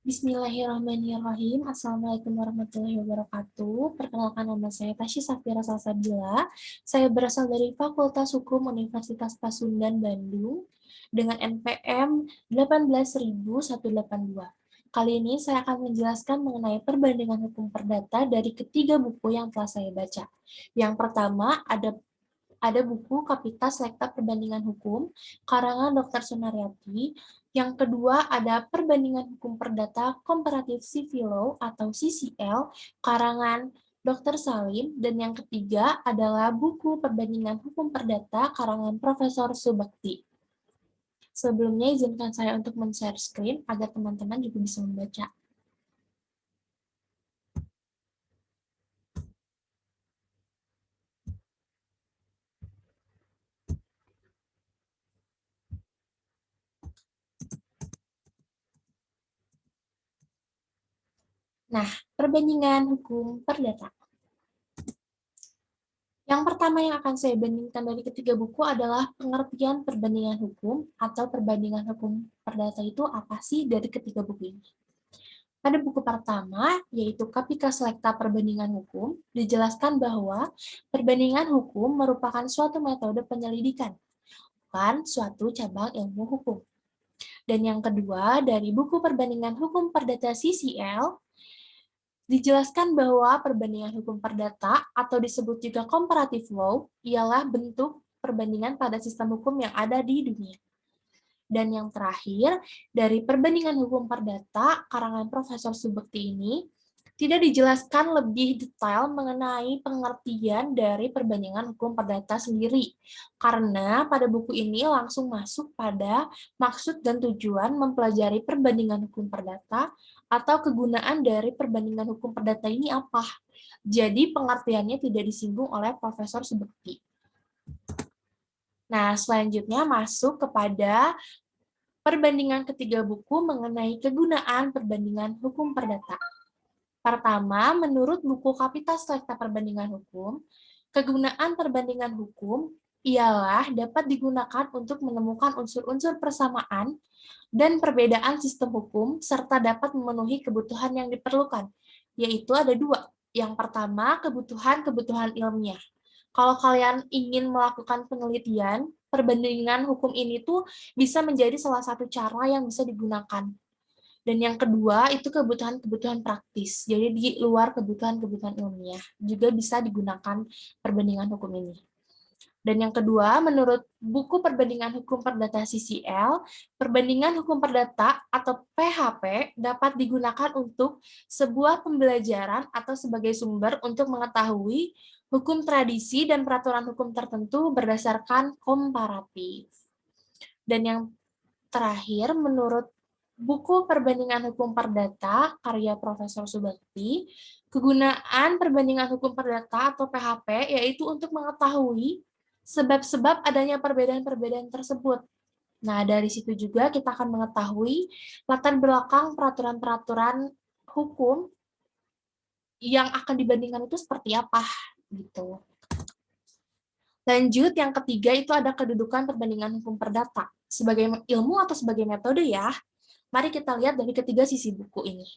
Bismillahirrahmanirrahim. Assalamualaikum warahmatullahi wabarakatuh. Perkenalkan, nama saya Tasya Safira Salsabila. Saya berasal dari Fakultas Hukum Universitas Pasundan, Bandung, dengan NPM 18182. Kali ini saya akan menjelaskan mengenai perbandingan hukum perdata dari ketiga buku yang telah saya baca. Yang pertama ada buku Kapitas Lekta Perbandingan Hukum, karangan Dr. Sunaryati. Yang kedua ada Perbandingan Hukum Perdata Comparative Civil Law atau CCL, karangan Dr. Salim. Dan yang ketiga adalah buku Perbandingan Hukum Perdata karangan Profesor Subakti. Sebelumnya izinkan saya untuk men-share screen agar teman-teman juga bisa membaca. Nah, perbandingan hukum perdata. Yang pertama yang akan saya bandingkan dari ketiga buku adalah pengertian perbandingan hukum atau perbandingan hukum perdata itu apa sih dari ketiga buku ini. Pada buku pertama, yaitu Kapika Selekta Perbandingan Hukum, dijelaskan bahwa perbandingan hukum merupakan suatu metode penyelidikan, bukan suatu cabang ilmu hukum. Dan yang kedua, dari buku Perbandingan Hukum Perdata CCL, dijelaskan bahwa perbandingan hukum perdata atau disebut juga comparative law ialah bentuk perbandingan pada sistem hukum yang ada di dunia. Dan yang terakhir, dari perbandingan hukum perdata karangan Profesor Subakti ini tidak dijelaskan lebih detail mengenai pengertian dari perbandingan hukum perdata sendiri, karena pada buku ini langsung masuk pada maksud dan tujuan mempelajari perbandingan hukum perdata atau kegunaan dari perbandingan hukum perdata ini apa. Jadi pengertiannya tidak disinggung oleh Profesor Subakti. Nah, selanjutnya masuk kepada perbandingan ketiga buku mengenai kegunaan perbandingan hukum perdata. Pertama, menurut buku Kapitas Lekta Perbandingan Hukum, kegunaan perbandingan hukum ialah dapat digunakan untuk menemukan unsur-unsur persamaan dan perbedaan sistem hukum, serta dapat memenuhi kebutuhan yang diperlukan, yaitu ada dua. Yang pertama, kebutuhan-kebutuhan ilmiah. Kalau kalian ingin melakukan penelitian, perbandingan hukum ini tuh bisa menjadi salah satu cara yang bisa digunakan. Dan yang kedua, itu kebutuhan-kebutuhan praktis. Jadi di luar kebutuhan-kebutuhan ilmiah juga bisa digunakan perbandingan hukum ini. Dan yang kedua, menurut buku Perbandingan Hukum Perdata CCL, perbandingan hukum perdata atau PHP dapat digunakan untuk sebuah pembelajaran atau sebagai sumber untuk mengetahui hukum tradisi dan peraturan hukum tertentu berdasarkan komparatif. Dan yang terakhir, menurut buku Perbandingan Hukum Perdata karya Profesor Subakti, kegunaan perbandingan hukum perdata atau PHP yaitu untuk mengetahui sebab-sebab adanya perbedaan-perbedaan tersebut. Nah, dari situ juga kita akan mengetahui latar belakang peraturan-peraturan hukum yang akan dibandingkan itu seperti apa gitu. Lanjut, yang ketiga itu ada kedudukan perbandingan hukum perdata. Sebagai ilmu atau sebagai metode ya, mari kita lihat dari ketiga sisi buku ini.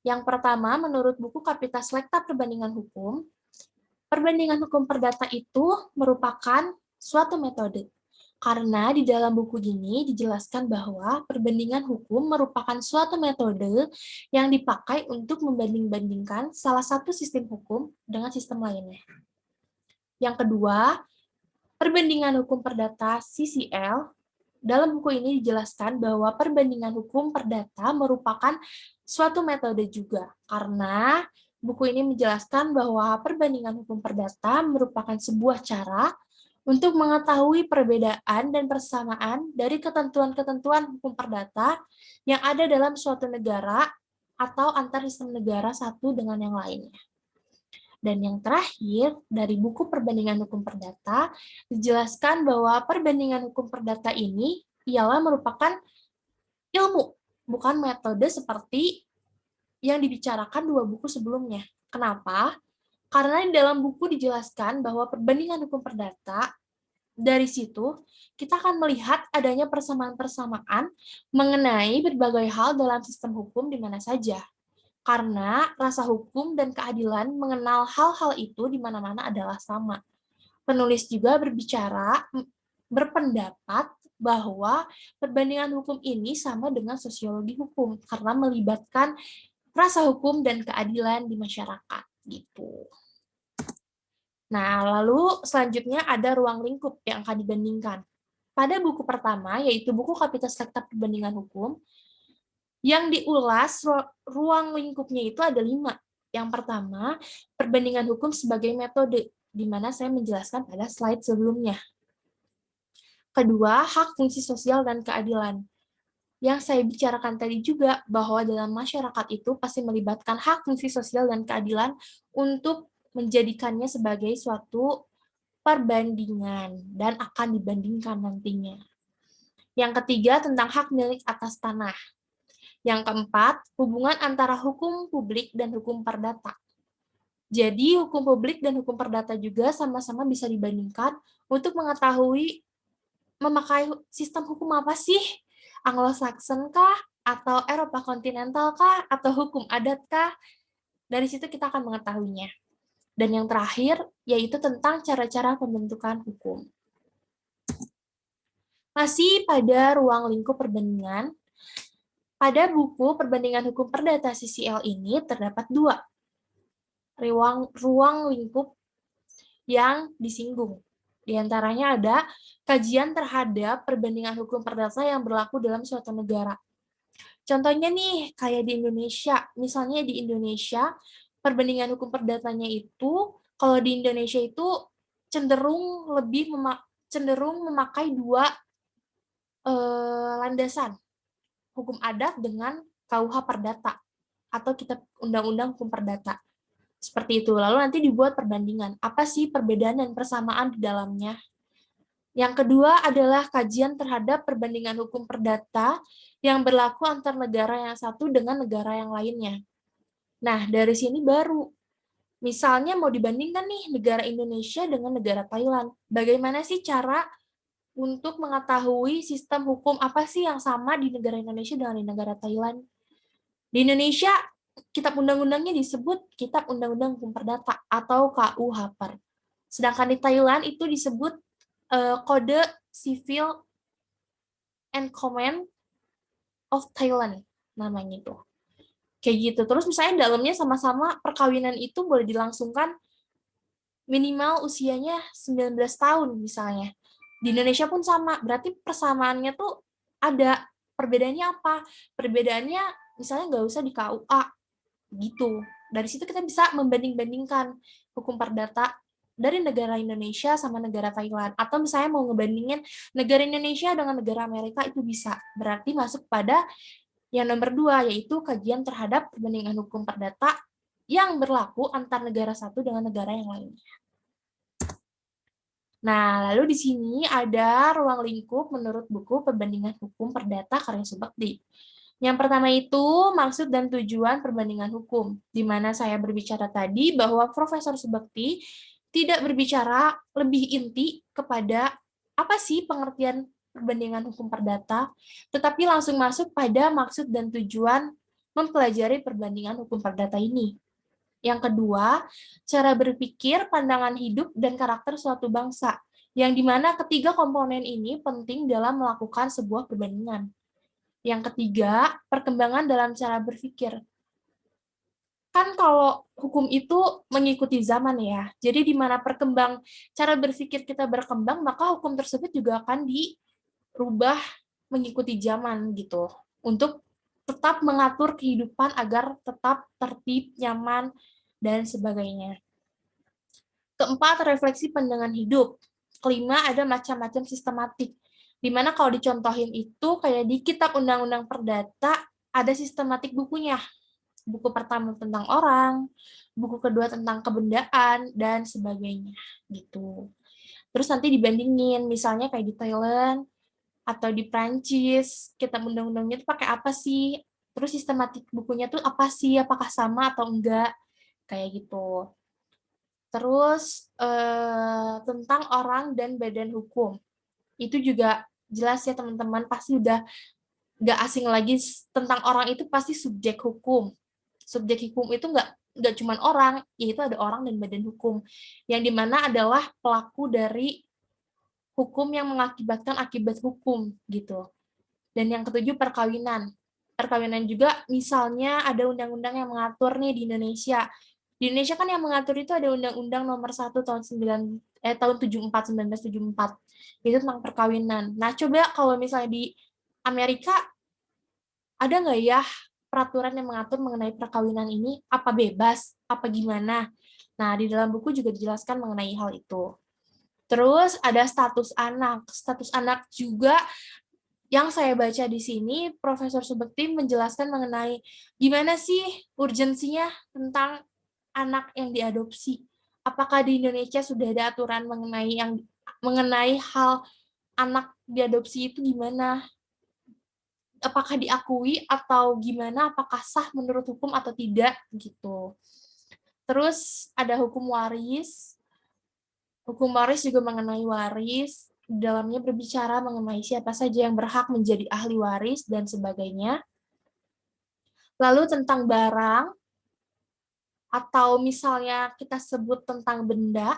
Yang pertama, menurut buku Kapitas Lekta Perbandingan Hukum, perbandingan hukum perdata itu merupakan suatu metode. Karena di dalam buku ini dijelaskan bahwa perbandingan hukum merupakan suatu metode yang dipakai untuk membanding-bandingkan salah satu sistem hukum dengan sistem lainnya. Yang kedua, perbandingan hukum perdata CCL. Dalam buku ini dijelaskan bahwa perbandingan hukum perdata merupakan suatu metode juga, karena buku ini menjelaskan bahwa perbandingan hukum perdata merupakan sebuah cara untuk mengetahui perbedaan dan persamaan dari ketentuan-ketentuan hukum perdata yang ada dalam suatu negara atau antar sistem negara satu dengan yang lainnya. Dan yang terakhir, dari buku Perbandingan Hukum Perdata, dijelaskan bahwa perbandingan hukum perdata ini ialah merupakan ilmu, bukan metode seperti yang dibicarakan dua buku sebelumnya. Kenapa? Karena di dalam buku dijelaskan bahwa perbandingan hukum perdata Dari situ, kita akan melihat adanya persamaan-persamaan mengenai berbagai hal dalam sistem hukum di mana saja. Karena rasa hukum dan keadilan mengenal hal-hal itu di mana-mana adalah sama. Penulis juga berpendapat bahwa perbandingan hukum ini sama dengan sosiologi hukum karena melibatkan rasa hukum dan keadilan di masyarakat gitu. Nah, lalu selanjutnya ada ruang lingkup yang akan dibandingkan. Pada buku pertama, yaitu buku Kapitas Lekta Perbandingan Hukum, yang diulas ruang lingkupnya itu ada 5. Yang pertama, perbandingan hukum sebagai metode, di mana saya menjelaskan pada slide sebelumnya. Kedua, hak fungsi sosial dan keadilan. Yang saya bicarakan tadi juga, bahwa dalam masyarakat itu pasti melibatkan hak fungsi sosial dan keadilan untuk menjadikannya sebagai suatu perbandingan dan akan dibandingkan nantinya. Yang ketiga, tentang hak milik atas tanah. Yang keempat, hubungan antara hukum publik dan hukum perdata. Jadi, hukum publik dan hukum perdata juga sama-sama bisa dibandingkan untuk mengetahui memakai sistem hukum apa sih? Anglo-Saxon kah? Atau Eropa kontinental kah? Atau hukum adat kah? Dari situ kita akan mengetahuinya. Dan yang terakhir, yaitu tentang cara-cara pembentukan hukum. Masih pada ruang lingkup perbandingan, pada buku Perbandingan Hukum Perdata CCL ini terdapat 2 ruang lingkup yang disinggung. Di antaranya ada kajian terhadap perbandingan hukum perdata yang berlaku dalam suatu negara. Contohnya nih, kayak di Indonesia. Misalnya di Indonesia, perbandingan hukum perdatanya itu, kalau di Indonesia itu cenderung memakai 2 landasan. Hukum adat dengan KUH Perdata atau Kitab Undang-Undang Hukum Perdata. Seperti itu. Lalu nanti dibuat perbandingan. Apa sih perbedaan dan persamaan di dalamnya? Yang kedua adalah kajian terhadap perbandingan hukum perdata yang berlaku antar negara yang satu dengan negara yang lainnya. Nah, dari sini baru. Misalnya mau dibandingkan nih negara Indonesia dengan negara Thailand. Bagaimana sih cara untuk mengetahui sistem hukum apa sih yang sama di negara Indonesia dengan di negara Thailand? Di Indonesia, kitab undang-undangnya disebut Kitab Undang-Undang Hukum Perdata atau KUHP. Sedangkan di Thailand itu disebut Kode Civil and Command of Thailand namanya itu. Kayak gitu. Terus misalnya dalamnya sama-sama perkawinan itu boleh dilangsungkan minimal usianya 19 tahun misalnya. Di Indonesia pun sama. Berarti persamaannya tuh ada. Perbedaannya apa? Perbedaannya misalnya nggak usah di KUA gitu. Dari situ kita bisa membanding-bandingkan hukum perdata dari negara Indonesia sama negara Thailand. Atau misalnya mau ngebandingin negara Indonesia dengan negara Amerika itu bisa. Berarti masuk pada yang nomor 2, yaitu kajian terhadap perbandingan hukum perdata yang berlaku antar negara satu dengan negara yang lainnya. Nah, lalu di sini ada ruang lingkup menurut buku Perbandingan Hukum Perdata karya Subekti. Yang pertama itu maksud dan tujuan perbandingan hukum, di mana saya berbicara tadi bahwa Profesor Subekti tidak berbicara lebih inti kepada apa sih pengertian perbandingan hukum perdata, tetapi langsung masuk pada maksud dan tujuan mempelajari perbandingan hukum perdata ini. Yang kedua, cara berpikir, pandangan hidup, dan karakter suatu bangsa, yang dimana ketiga komponen ini penting dalam melakukan sebuah perbandingan. Yang ketiga, perkembangan dalam cara berpikir. Kan kalau hukum itu mengikuti zaman ya, jadi di mana cara berpikir kita berkembang, maka hukum tersebut juga akan dirubah mengikuti zaman gitu, untuk tetap mengatur kehidupan agar tetap tertib, nyaman, dan sebagainya. Keempat, refleksi pandangan hidup. Kelima, ada macam-macam sistematik. Dimana kalau dicontohin itu, kayak di Kitab Undang-Undang Perdata, ada sistematik bukunya. Buku pertama tentang orang, buku kedua tentang kebendaan, dan sebagainya. Gitu. Terus nanti dibandingin, misalnya kayak di Thailand, atau di Prancis, Kitab Undang-Undangnya itu pakai apa sih? Terus sistematik bukunya tuh apa sih? Apakah sama atau enggak? Kayak gitu. Terus tentang orang dan badan hukum. Itu juga jelas ya teman-teman, pasti udah nggak asing lagi tentang orang itu pasti subjek hukum. Subjek hukum itu nggak cuma orang, yaitu ada orang dan badan hukum. Yang dimana adalah pelaku dari hukum yang mengakibatkan akibat hukum gitu. Dan yang ketujuh perkawinan. Perkawinan juga misalnya ada undang-undang yang mengatur nih di Indonesia. Di Indonesia kan yang mengatur itu ada Undang-Undang Nomor 1 tahun 74 1974. Itu tentang perkawinan. Nah, coba kalau misalnya di Amerika ada nggak ya peraturan yang mengatur mengenai perkawinan ini? Apa bebas? Apa gimana? Nah, di dalam buku juga dijelaskan mengenai hal itu. Terus ada status anak. Status anak juga yang saya baca di sini, Profesor Subekti menjelaskan mengenai gimana sih urgensinya tentang anak yang diadopsi. Apakah di Indonesia sudah ada aturan mengenai hal anak diadopsi itu gimana? Apakah diakui atau gimana? Apakah sah menurut hukum atau tidak gitu. Terus ada hukum waris. Hukum waris juga mengenai waris. Di dalamnya berbicara mengenai siapa saja yang berhak menjadi ahli waris dan sebagainya. Lalu tentang barang, atau misalnya kita sebut tentang benda,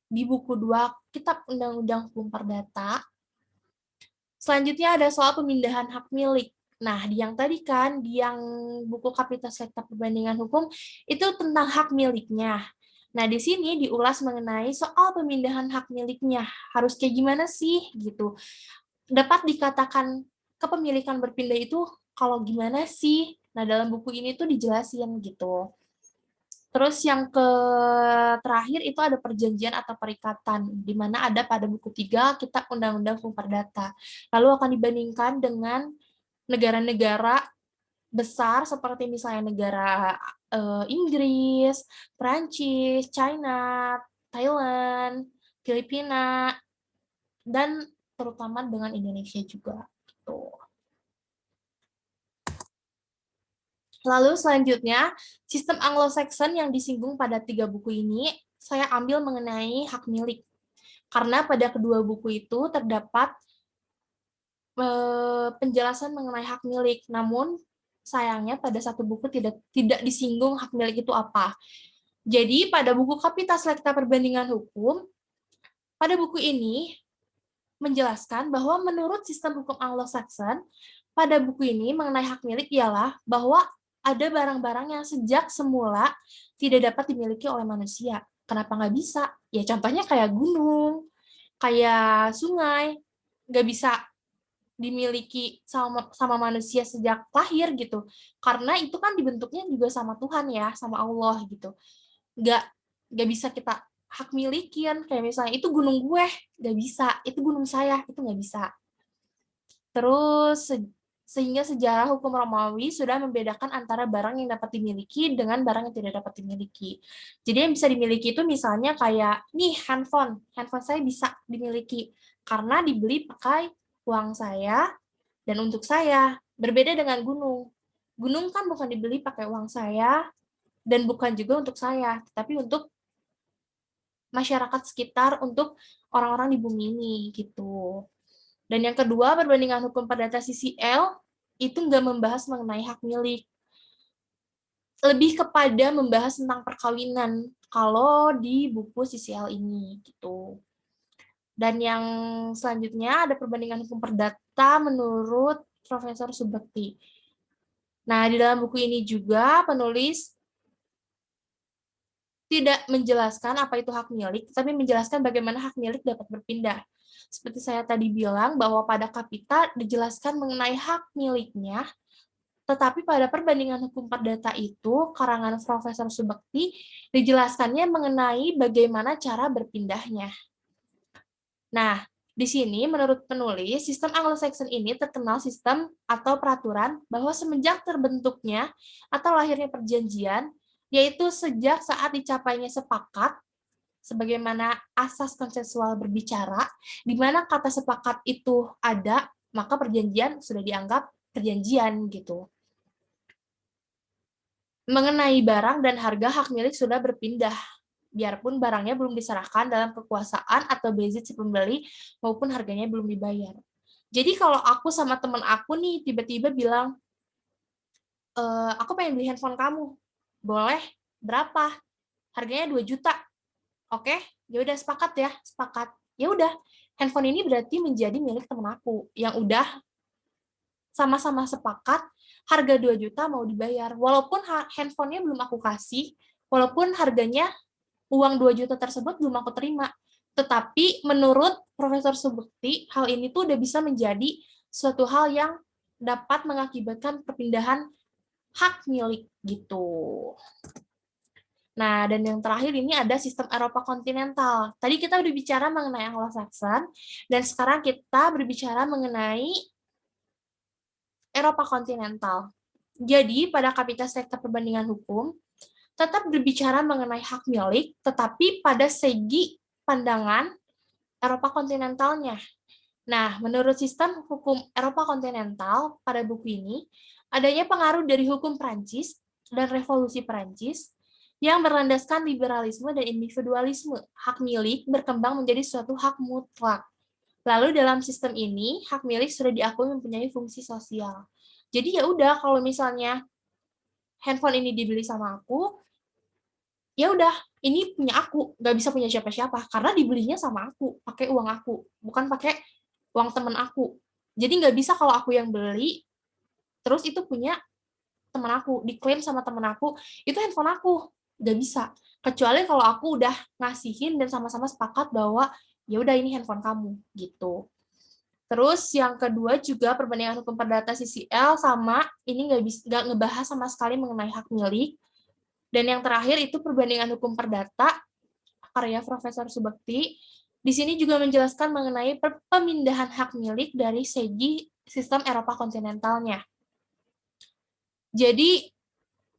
di buku 2 Kitab Undang-Undang Hukum Perdata. Selanjutnya ada soal pemindahan hak milik. Nah, di yang tadi kan, di yang buku Kapitas Lekta Perbandingan Hukum, itu tentang hak miliknya. Nah, di sini diulas mengenai soal pemindahan hak miliknya. Harus kayak gimana sih, gitu. Dapat dikatakan kepemilikan berpindah itu kalau gimana sih? Nah, dalam buku ini tuh dijelasin gitu. Terus yang terakhir itu ada perjanjian atau perikatan, di mana ada pada buku 3 Kitab Undang-Undang Hukum Perdata. Lalu akan dibandingkan dengan negara-negara besar seperti misalnya negara Inggris, Prancis, China, Thailand, Filipina, dan terutama dengan Indonesia juga. Gitu. Lalu selanjutnya, sistem Anglo-Saxon yang disinggung pada 3 buku ini, saya ambil mengenai hak milik. Karena pada kedua buku itu terdapat penjelasan mengenai hak milik, namun sayangnya pada satu buku tidak disinggung hak milik itu apa. Jadi pada buku Kapitas Lekta Perbandingan Hukum, pada buku ini menjelaskan bahwa menurut sistem hukum Anglo-Saxon, pada buku ini mengenai hak milik ialah bahwa ada barang-barang yang sejak semula tidak dapat dimiliki oleh manusia. Kenapa nggak bisa? Ya contohnya kayak gunung, kayak sungai, nggak bisa dimiliki sama manusia sejak lahir gitu. Karena itu kan dibentuknya juga sama Tuhan ya, sama Allah gitu. Nggak nggak bisa kita hak milikin, kayak misalnya itu gunung gue, nggak bisa, itu gunung saya, itu nggak bisa. Terus sehingga sejarah hukum Romawi sudah membedakan antara barang yang dapat dimiliki dengan barang yang tidak dapat dimiliki. Jadi yang bisa dimiliki itu misalnya kayak, nih handphone saya bisa dimiliki karena dibeli pakai uang saya dan untuk saya. Berbeda dengan gunung. Gunung kan bukan dibeli pakai uang saya dan bukan juga untuk saya, tapi untuk masyarakat sekitar, untuk orang-orang di bumi ini gitu. Dan yang kedua, perbandingan hukum perdata CCL itu nggak membahas mengenai hak milik. Lebih kepada membahas tentang perkawinan kalau di buku CCL ini gitu. Dan yang selanjutnya ada perbandingan hukum perdata menurut Profesor Subekti. Nah, di dalam buku ini juga penulis tidak menjelaskan apa itu hak milik, tapi menjelaskan bagaimana hak milik dapat berpindah. Seperti saya tadi bilang, bahwa pada Kapita dijelaskan mengenai hak miliknya, tetapi pada perbandingan hukum perdata itu, karangan Profesor Subekti, dijelaskannya mengenai bagaimana cara berpindahnya. Nah, di sini menurut penulis, sistem Anglo-Saxon ini terkenal sistem atau peraturan bahwa semenjak terbentuknya atau lahirnya perjanjian, yaitu sejak saat dicapainya sepakat, sebagaimana asas konsensual berbicara, di mana kata sepakat itu ada, maka perjanjian sudah dianggap perjanjian gitu. Mengenai barang dan harga hak milik sudah berpindah. biarpun barangnya belum diserahkan dalam kekuasaan atau bezit si pembeli maupun harganya belum dibayar. Jadi kalau aku sama temen aku nih tiba-tiba bilang, aku pengen beli handphone kamu, boleh? Berapa? Harganya 2 juta. Oke, ya udah sepakat ya, sepakat. Ya udah, handphone ini berarti menjadi milik temen aku yang udah sama-sama sepakat harga 2 juta mau dibayar. Walaupun handphonenya belum aku kasih, walaupun harganya uang 2 juta tersebut belum aku terima. Tetapi menurut Profesor Subekti, hal ini tuh udah bisa menjadi suatu hal yang dapat mengakibatkan perpindahan hak milik gitu. Nah, dan yang terakhir ini ada sistem Eropa kontinental. Tadi kita udah bicara mengenai Anglo-Saxon, dan sekarang kita berbicara mengenai Eropa kontinental. Jadi, pada Kapita Sektor Perbandingan Hukum, tetap berbicara mengenai hak milik, tetapi pada segi pandangan Eropa kontinentalnya. Nah, menurut sistem hukum Eropa kontinental pada buku ini, adanya pengaruh dari hukum Prancis dan revolusi Prancis yang berlandaskan liberalisme dan individualisme. Hak milik berkembang menjadi suatu hak mutlak. Lalu dalam sistem ini, hak milik sudah diakui mempunyai fungsi sosial. Jadi ya udah, kalau misalnya handphone ini dibeli sama aku, ya udah, ini punya aku, nggak bisa punya siapa-siapa karena dibelinya sama aku, pakai uang aku, bukan pakai uang temen aku. Jadi nggak bisa kalau aku yang beli, terus itu punya temen aku, diklaim sama temen aku, itu handphone aku, nggak bisa. Kecuali kalau aku udah ngasihin dan sama-sama sepakat bahwa ya udah ini handphone kamu gitu. Terus yang kedua juga perbandingan hukum perdata CCL sama ini nggak ngebahas sama sekali mengenai hak milik. Dan yang terakhir itu perbandingan hukum perdata karya Profesor Subekti. Di sini juga menjelaskan mengenai pemindahan hak milik dari segi sistem Eropa kontinentalnya. Jadi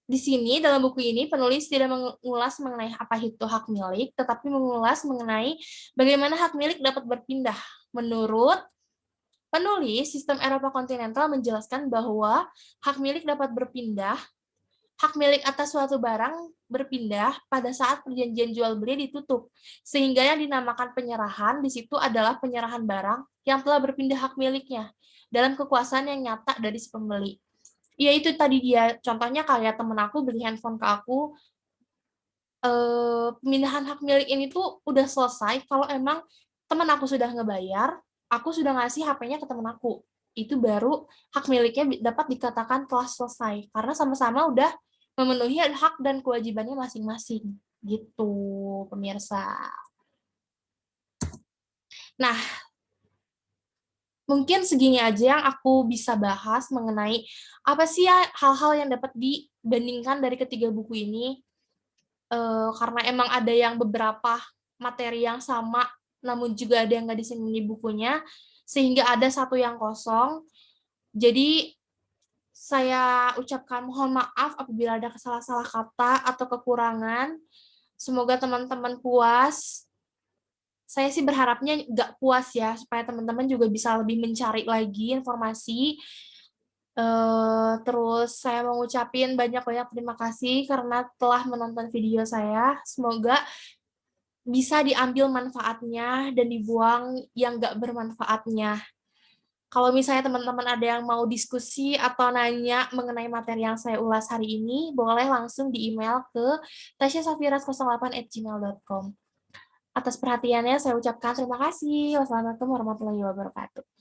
di sini dalam buku ini penulis tidak mengulas mengenai apa itu hak milik, tetapi mengulas mengenai bagaimana hak milik dapat berpindah. Menurut penulis, sistem Eropa kontinental menjelaskan bahwa hak milik dapat berpindah, hak milik atas suatu barang berpindah pada saat perjanjian jual beli ditutup, sehingga yang dinamakan penyerahan di situ adalah penyerahan barang yang telah berpindah hak miliknya dalam kekuasaan yang nyata dari si pembeli. Ya itu tadi dia, contohnya kayak temen aku beli handphone ke aku, pemindahan hak milik ini tuh udah selesai kalau emang temen aku sudah ngebayar, aku sudah ngasih HP-nya ke temen aku. Itu baru hak miliknya dapat dikatakan telah selesai, karena sama-sama udah memenuhi hak dan kewajibannya masing-masing. Gitu, pemirsa. Nah, mungkin segini aja yang aku bisa bahas mengenai apa sih ya hal-hal yang dapat dibandingkan dari ketiga buku ini. Karena emang ada yang beberapa materi yang sama, namun juga ada yang nggak disinggung di bukunya, sehingga ada satu yang kosong. Jadi, saya ucapkan mohon maaf apabila ada salah-salah kata atau kekurangan. Semoga teman-teman puas. Saya sih berharapnya nggak puas ya, supaya teman-teman juga bisa lebih mencari lagi informasi. Terus saya mau ngucapin banyak-banyak terima kasih karena telah menonton video saya. Semoga bisa diambil manfaatnya dan dibuang yang nggak bermanfaatnya. Kalau misalnya teman-teman ada yang mau diskusi atau nanya mengenai materi yang saya ulas hari ini, boleh langsung di email ke tasyasafiras08@gmail.com. Atas perhatiannya saya ucapkan terima kasih. Wassalamualaikum warahmatullahi wabarakatuh.